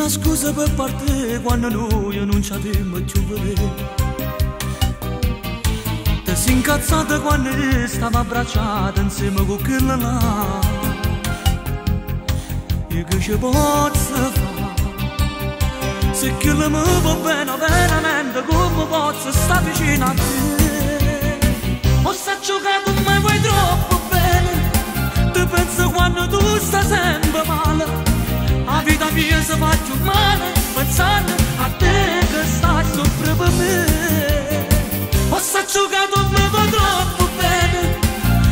la scusa per parte quando noi non ci abbiamo più vedere. Te si incazzata quando stava abbracciata insieme con quella là. E che ci posso fare? Se quella mi va bene veramente, come posso stare vicino a te? Ho sta giocando ma vuoi troppo bene. Te penso quando tu stai sempre male. La vita mia si fa più male pensando a te che stai sopra per me. Ho sta giocando ma va troppo bene.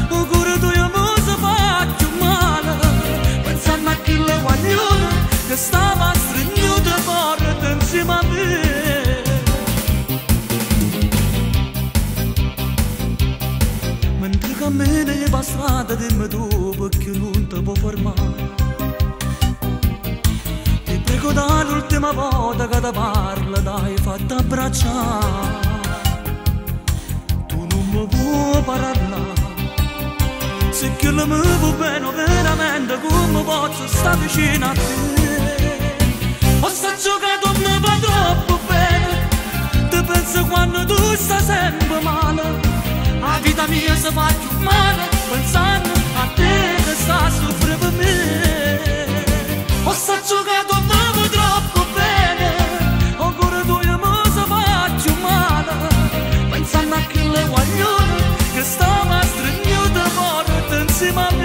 O cuore tuo mi si fa più male pensando a quella guagliona che stava stringendo forte insieme a me. Mentre cammini per strada dimmi tu perché non ti può fermare. Dall'ultima volta che ti parla dai fatta abbracciare. Tu non mi puoi parlare. Se che la mi va bene veramente, come posso stare vicino a te? Ho sta giocando mi va troppo bene. Te penso quando tu stai sempre male. La vita mia si fa più male pensando a te che stai sopra per me. Ho sta giocando troppo bene, o cuore tuo mi si fa più male pensando a quelle guaglione che stava stringendo forte insieme a me.